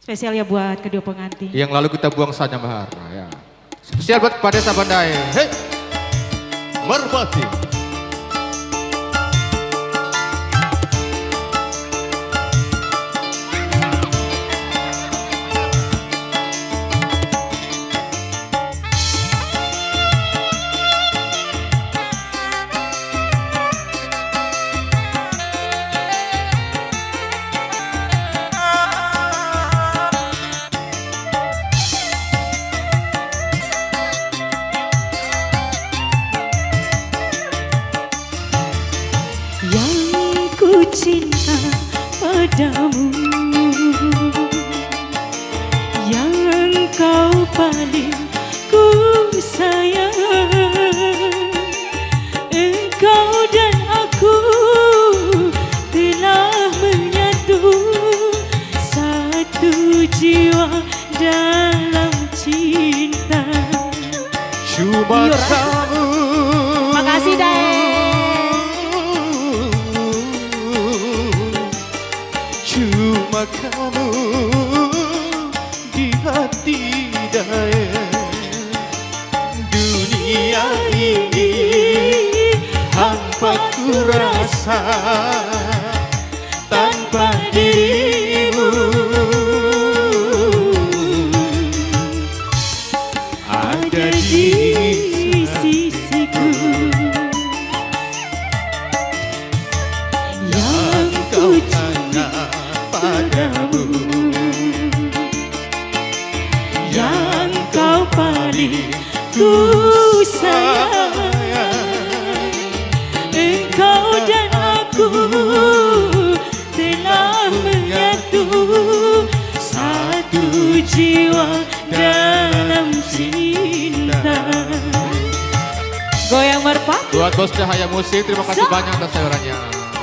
Spesial ya buat kedua pengantin. Yang lalu kita buang saja mahar. Nah, ya. Spesial buat pada Sabandai. Hei, Merpati. Yang ku cinta padamu, yang kau paling ku sayang, engkau dan aku telah menyatu, satu jiwa dalam cinta. Cuma kamu. Makasih Dae. Cuma kamu di hati Dae. Dunia ini hampa ku rasa tanpa dirimu. Ada di sisiku yang ku cinta padamu, yang kau paling ku sayang, engkau dan aku telah menyatu, satu jiwa dalam cinta. Goyang Merpati. Buat Bos Cahaya Musik, terima kasih banyak atas sayurannya.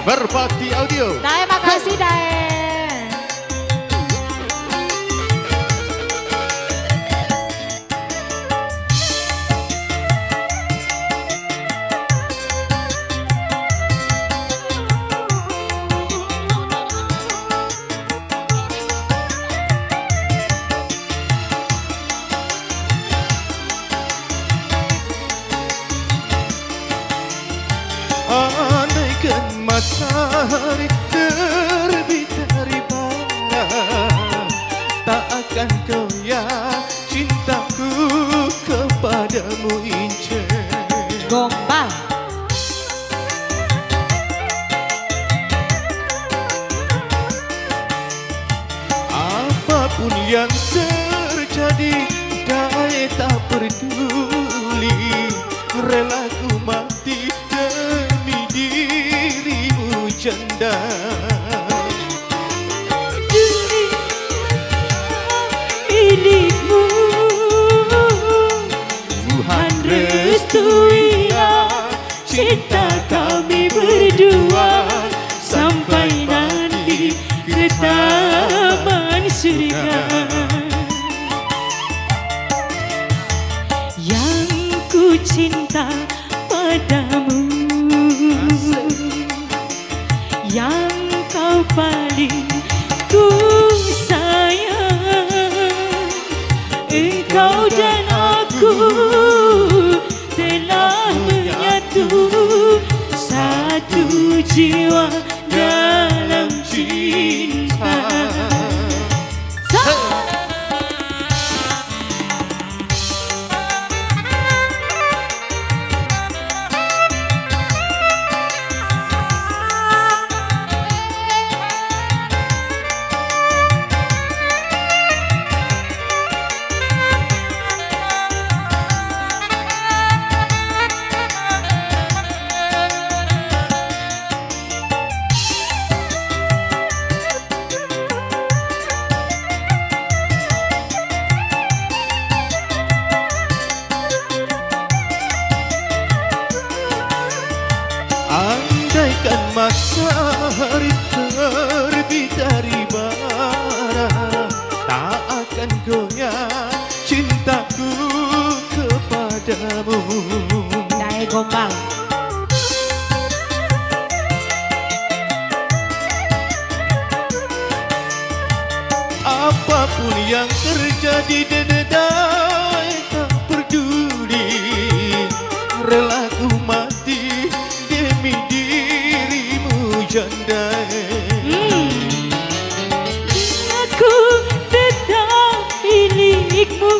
Merpati Audio. Terima kasih Dae. Andaikan matahari terbit dari barat, tak akan goyah cintaku kepadamu Ince. Gombal. Apapun yang terjadi, Dae tak peduli, rela ku mati demi dirimu janda. Milikmu, Tuhan restuilah cinta kami berdua sampai nanti ke taman surga. Yang ku cinta padamu, yang kau paling ku sayang, engkau dan aku telah menyatu, satu jiwa dalam cinta. Apapun yang terjadi dededai tak peduli, rela ku mati demi dirimu jandai. Aku tetap milikmu,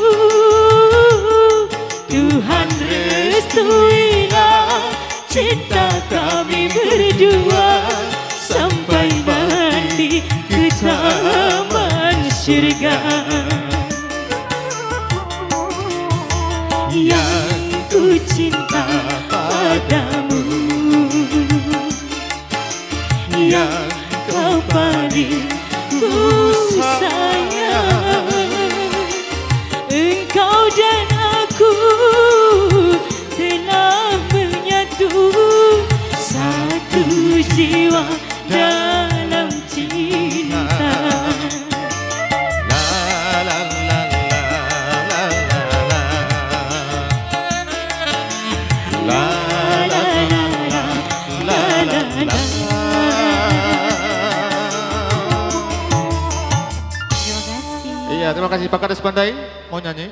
Tuhan restuilah cinta kami berdua sampai mati ke taman syurga. Yang ku cinta padamu, yang kau paling ku sayang. Engkau dan aku telah menyatu, satu jiwa dalam cinta. La la la la la la la la la la la la. Terima kasih. Iya, terima kasih Pak Kades Pandai mau nyanyi.